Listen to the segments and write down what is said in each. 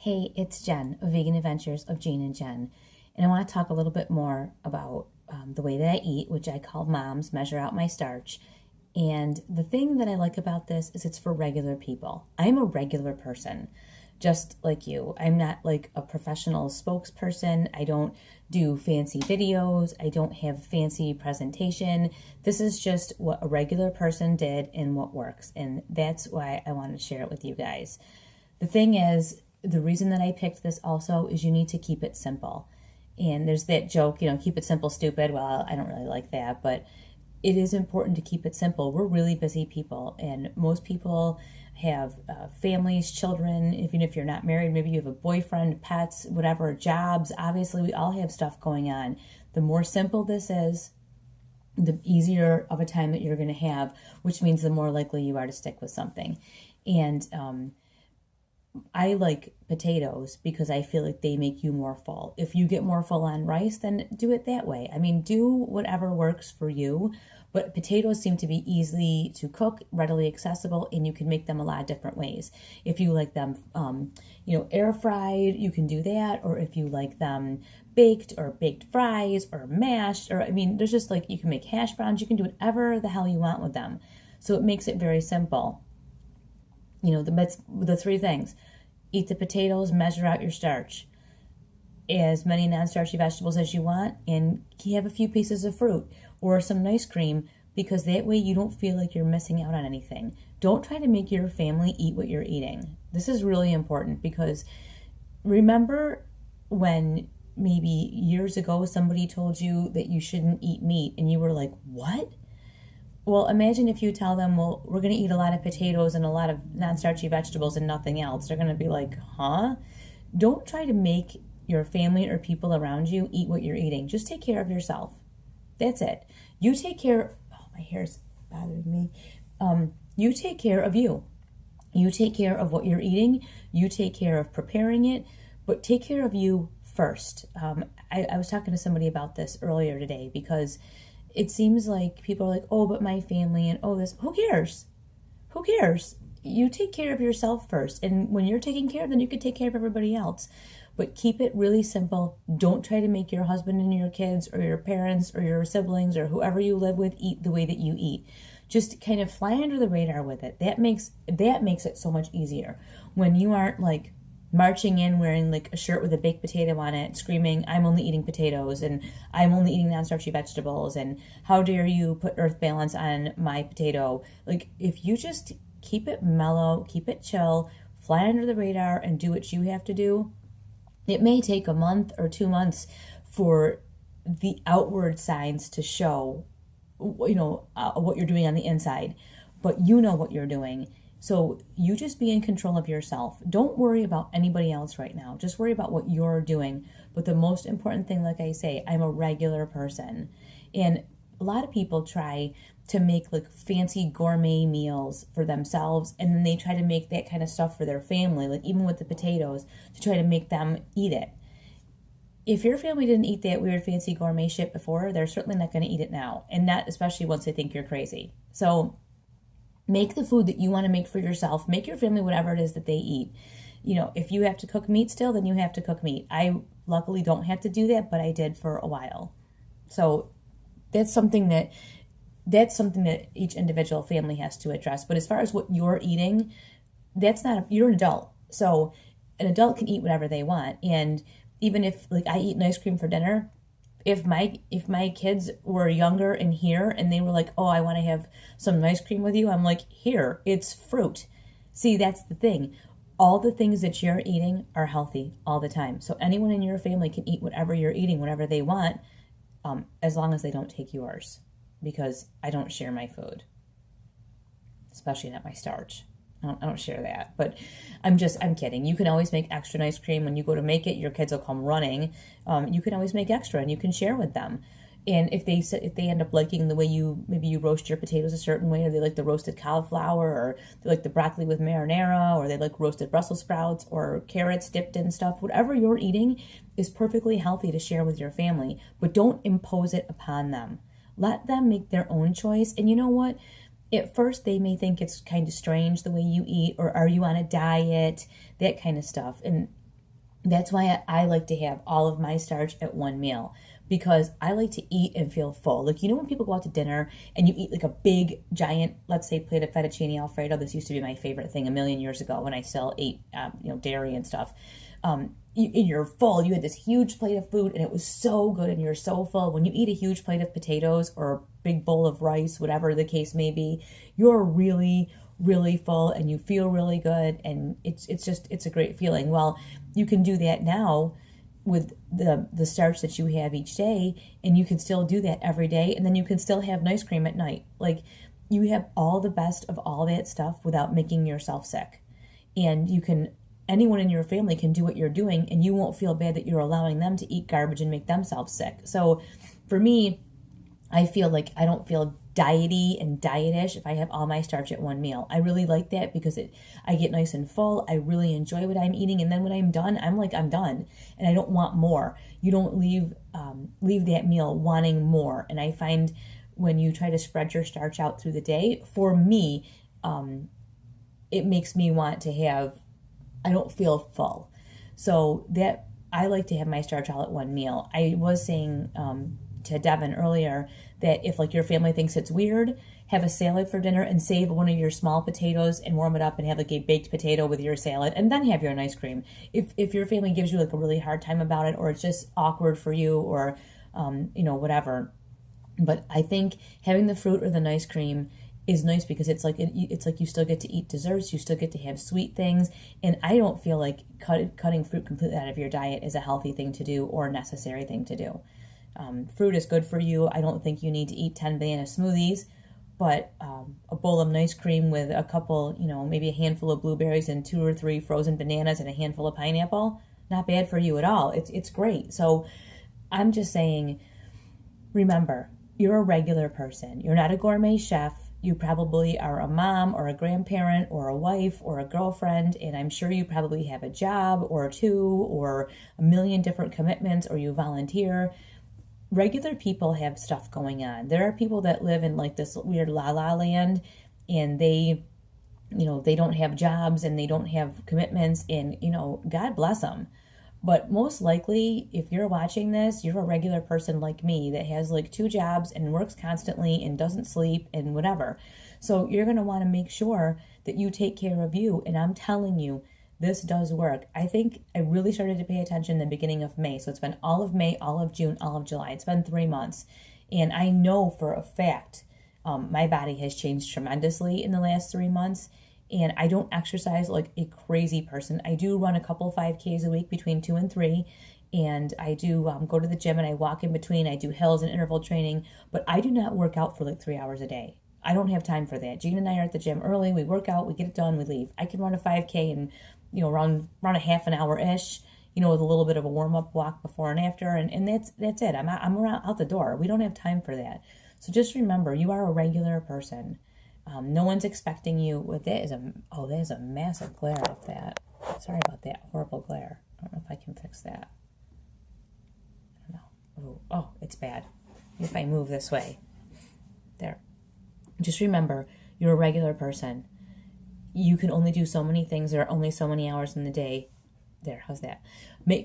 Hey, it's Jen of Vegan Adventures of Jane and Jen, and I want to talk a little bit more about the way that I eat, which I call Moms Measure Out My Starch. And the thing that I like about this is it's for regular people. I'm a regular person, just like you. I'm not like a professional spokesperson. I don't do fancy videos. I don't have fancy presentation. This is just what a regular person did and what works. And that's why I wanted to share it with you guys. The thing is, the reason that I picked this also is you need to keep it simple. And there's that joke, keep it simple, stupid. Well, I don't really like that, but it is important to keep it simple. We're really busy people, and most people have families, children. Even if you're not married, maybe you have a boyfriend, pets, whatever, jobs. Obviously, we all have stuff going on. The more simple this is, the easier of a time that you're going to have, which means the more likely you are to stick with something. And I like potatoes because I feel like they make you more full. If you get more full on rice, then do it that way. I mean, do whatever works for you, but potatoes seem to be easy to cook, readily accessible, and you can make them a lot of different ways. If you like them, air fried, you can do that. Or if you like them baked or baked fries or mashed, there's just like, you can make hash browns, you can do whatever the hell you want with them. So it makes it very simple. The three things: eat the potatoes, measure out your starch, as many non-starchy vegetables as you want, and have a few pieces of fruit or some ice cream, because that way you don't feel like you're missing out on anything. Don't try to make your family eat what you're eating. This is really important, because remember when maybe years ago somebody told you that you shouldn't eat meat and you were like, what? Well, imagine if you tell them, well, we're going to eat a lot of potatoes and a lot of non-starchy vegetables and nothing else. They're going to be like, huh? Don't try to make your family or people around you eat what you're eating. Just take care of yourself. That's it. You take care. Oh, my hair's bothering me. You take care of you. You take care of what you're eating. You take care of preparing it. But take care of you first. I was talking to somebody about this earlier today, because it seems like people are like, oh, but my family and this. Who cares? Who cares? You take care of yourself first. And when you're taking care, then you can take care of everybody else. But keep it really simple. Don't try to make your husband and your kids or your parents or your siblings or whoever you live with eat the way that you eat. Just kind of fly under the radar with it. That makes it so much easier. When you aren't like marching in wearing like a shirt with a baked potato on it, screaming, I'm only eating potatoes and I'm only eating non-starchy vegetables and how dare you put earth balance on my potato. Like, if you just keep it mellow, keep it chill, fly under the radar and do what you have to do, it may take a month or 2 months for the outward signs to show, what you're doing on the inside, but you know what you're doing. So you just be in control of yourself. Don't worry about anybody else right now. Just worry about what you're doing. But the most important thing, like I say, I'm a regular person. And a lot of people try to make like fancy gourmet meals for themselves, and then they try to make that kind of stuff for their family, like even with the potatoes, to try to make them eat it. If your family didn't eat that weird fancy gourmet shit before, they're certainly not going to eat it now. And not especially once they think you're crazy. So make the food that you want to make for yourself. Make your family whatever it is that they eat. If you have to cook meat still, then you have to cook meat. I luckily don't have to do that, but I did for a while. So that's something that each individual family has to address. But as far as what you're eating, you're an adult. So an adult can eat whatever they want. And even if like I eat an ice cream for dinner, if my kids were younger and here and they were like, oh, I want to have some ice cream with you, I'm like, here, it's fruit. See, that's the thing. All the things that you're eating are healthy all the time. So anyone in your family can eat whatever you're eating, whatever they want, as long as they don't take yours. Because I don't share my food, especially not my starch. I don't share that, but I'm kidding. You can always make extra ice cream. When you go to make it, your kids will come running. You can always make extra and you can share with them. And if they end up liking the way you roast your potatoes a certain way, or they like the roasted cauliflower, or they like the broccoli with marinara, or they like roasted Brussels sprouts or carrots dipped in stuff, whatever you're eating is perfectly healthy to share with your family, but don't impose it upon them. Let them make their own choice. And you know what? At first, they may think it's kind of strange the way you eat, or are you on a diet, that kind of stuff. And That's why I like to have all of my starch at one meal, because I like to eat and feel full. Like, when people go out to dinner and you eat like a big, giant, let's say, plate of fettuccine Alfredo. This used to be my favorite thing a million years ago when I still ate, dairy and stuff. You're full. You had this huge plate of food and it was so good and you're so full. When you eat a huge plate of potatoes or a big bowl of rice, whatever the case may be, you're really, really full and you feel really good, and it's a great feeling. Well, you can do that now with the starch that you have each day, and you can still do that every day, and then you can still have nice cream at night. Like, you have all the best of all that stuff without making yourself sick. And anyone in your family can do what you're doing, and you won't feel bad that you're allowing them to eat garbage and make themselves sick. So for me, I feel like I don't feel diety and dietish if I have all my starch at one meal. I really like that because I get nice and full. I really enjoy what I'm eating, and then when I'm done, I'm done, and I don't want more. You don't leave that meal wanting more. And I find when you try to spread your starch out through the day, for me, it makes me want to have. I don't feel full, so that I like to have my starch all at one meal. I was saying to Devin earlier that if like your family thinks it's weird, have a salad for dinner and save one of your small potatoes and warm it up and have like a baked potato with your salad, and then have your ice cream. If your family gives you like a really hard time about it, or it's just awkward for you, or whatever. But I think having the fruit or the ice cream is nice because it's like you still get to eat desserts, you still get to have sweet things, and I don't feel like cutting fruit completely out of your diet is a healthy thing to do or a necessary thing to do. Fruit is good for you. I don't think you need to eat 10 banana smoothies, but a bowl of ice cream with a couple, maybe a handful of blueberries and 2 or 3 frozen bananas and a handful of pineapple, not bad for you at all. It's great. So I'm just saying, remember, you're a regular person. You're not a gourmet chef. You probably are a mom or a grandparent or a wife or a girlfriend, and I'm sure you probably have a job or 2 or a million different commitments, or you volunteer. Regular people have stuff going on. There are people that live in like this weird la-la land, and they don't have jobs and they don't have commitments, and, God bless them. But most likely, if you're watching this, you're a regular person like me that has like 2 jobs and works constantly and doesn't sleep and whatever. So you're going to want to make sure that you take care of you. And I'm telling you, this does work. I think I really started to pay attention in the beginning of May. So it's been all of May, all of June, all of July. It's been 3 months. And I know for a fact my body has changed tremendously in the last 3 months. And I don't exercise like a crazy person. I do run a couple 5Ks a week between 2 and 3. And I do go to the gym and I walk in between. I do hills and interval training. But I do not work out for like 3 hours a day. I don't have time for that. Jean and I are at the gym early. We work out. We get it done. We leave. I can run a 5K in around a half an hour-ish, with a little bit of a warm-up walk before and after. And that's it. I'm around out the door. We don't have time for that. So just remember, you are a regular person. No one's expecting you. That is a massive glare of that. Sorry about that horrible glare. I don't know if I can fix that. I don't know. Oh, it's bad. If I move this way. There. Just remember, you're a regular person. You can only do so many things. There are only so many hours in the day. There, how's that?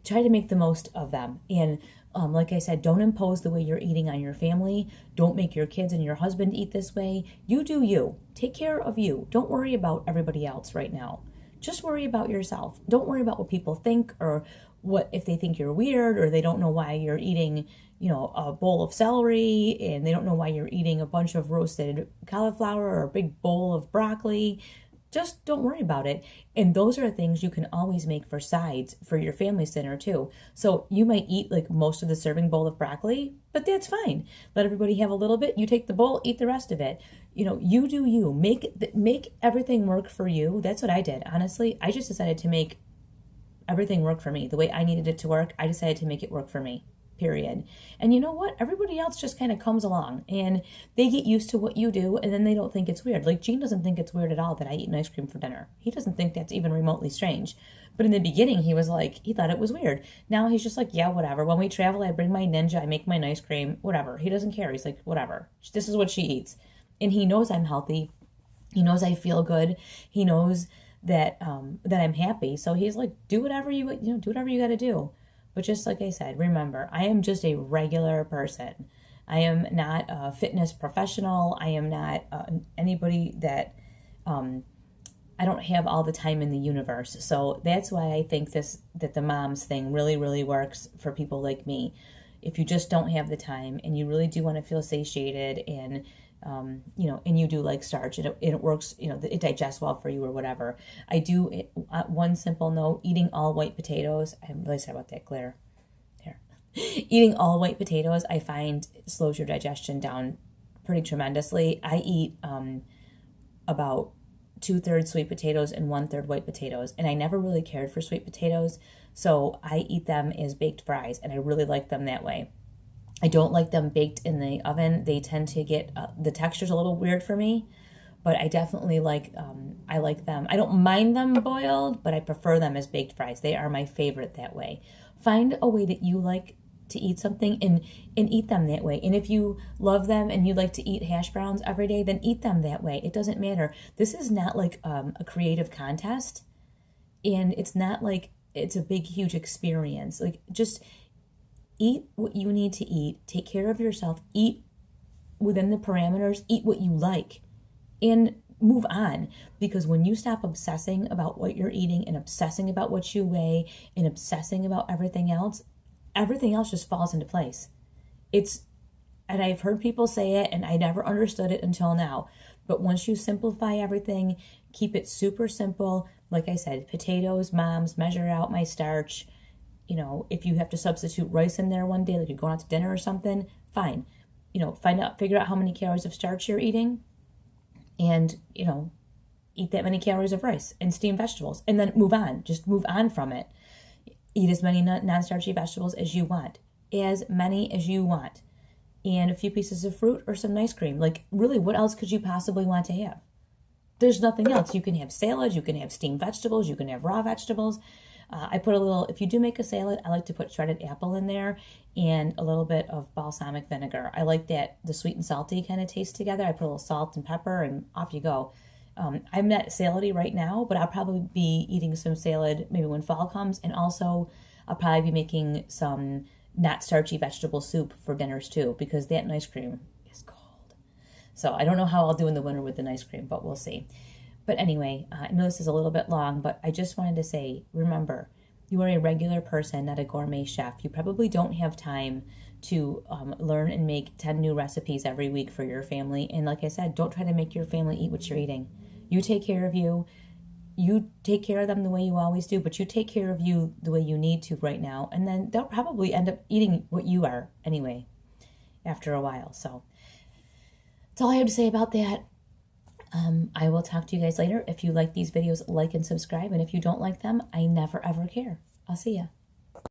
Try to make the most of them. And like I said, don't impose the way you're eating on your family. Don't make your kids and your husband eat this way. You do you. Take care of you. Don't worry about everybody else right now. Just worry about yourself. Don't worry about what people think, or what if they think you're weird, or they don't know why you're eating, a bowl of celery, and they don't know why you're eating a bunch of roasted cauliflower or a big bowl of broccoli. Just don't worry about it. And those are things you can always make for sides for your family's dinner too. So you might eat like most of the serving bowl of broccoli, but that's fine. Let everybody have a little bit. You take the bowl, eat the rest of it. You do you. Make everything work for you. That's what I did. Honestly, I just decided to make everything work for me. The way I needed it to work, I decided to make it work for me. Period. And you know what? Everybody else just kind of comes along and they get used to what you do, and then they don't think it's weird. Like Gene doesn't think it's weird at all that I eat an ice cream for dinner. He doesn't think that's even remotely strange. But in the beginning, he thought it was weird. Now he's just like, yeah, whatever. When we travel, I bring my Ninja, I make my ice cream, whatever. He doesn't care. He's like, whatever. This is what she eats. And he knows I'm healthy. He knows I feel good. He knows that that I'm happy. So he's like, do whatever do whatever you got to do. But just like I said, remember, I am just a regular person. I am not a fitness professional. I am not anybody that I don't have all the time in the universe. So that's why I think that the moms thing really, really works for people like me. If you just don't have the time and you really do want to feel satiated and and you do like starch and it works, it digests well for you or whatever. I do, one simple note, eating all white potatoes. I'm really sorry about that glare. There. Eating all white potatoes, I find slows your digestion down pretty tremendously. I eat about 2/3 sweet potatoes and 1/3 white potatoes. And I never really cared for sweet potatoes. So I eat them as baked fries and I really like them that way. I don't like them baked in the oven. They tend to get, the texture's a little weird for me, but I definitely I like them. I don't mind them boiled, but I prefer them as baked fries. They are my favorite that way. Find a way that you like to eat something and eat them that way. And if you love them and you like to eat hash browns every day, then eat them that way. It doesn't matter. This is not like a creative contest, and it's not like it's a big, huge experience. Like, just eat what you need to eat. Take care of yourself. Eat within the parameters. Eat what you like. And move on. Because when you stop obsessing about what you're eating and obsessing about what you weigh and obsessing about everything else just falls into place. And I've heard people say it and I never understood it until now. But once you simplify everything, keep it super simple. Like I said, potatoes, moms, measure out my starch. If you have to substitute rice in there one day, like you're going out to dinner or something, fine. Figure out how many calories of starch you're eating and, eat that many calories of rice and steamed vegetables and then move on. Just move on from it. Eat as many non-starchy vegetables as you want. As many as you want. And a few pieces of fruit or some ice cream. Like, really, what else could you possibly want to have? There's nothing else. You can have salad, you can have steamed vegetables, you can have raw vegetables. I put if you do make a salad, I like to put shredded apple in there and a little bit of balsamic vinegar. I like that, the sweet and salty kind of taste together. I put a little salt and pepper and off you go. I'm not salady right now, but I'll probably be eating some salad maybe when fall comes. And also I'll probably be making some not starchy vegetable soup for dinners too, because that ice cream is cold. So I don't know how I'll do in the winter with the ice cream, but we'll see. But anyway, I know this is a little bit long, but I just wanted to say, remember, you are a regular person, not a gourmet chef. You probably don't have time to learn and make 10 new recipes every week for your family. And like I said, don't try to make your family eat what you're eating. You take care of you. You take care of them the way you always do, but you take care of you the way you need to right now. And then they'll probably end up eating what you are anyway after a while. So that's all I have to say about that. I will talk to you guys later. If you like these videos, like and subscribe. And if you don't like them, I never, ever care. I'll see ya.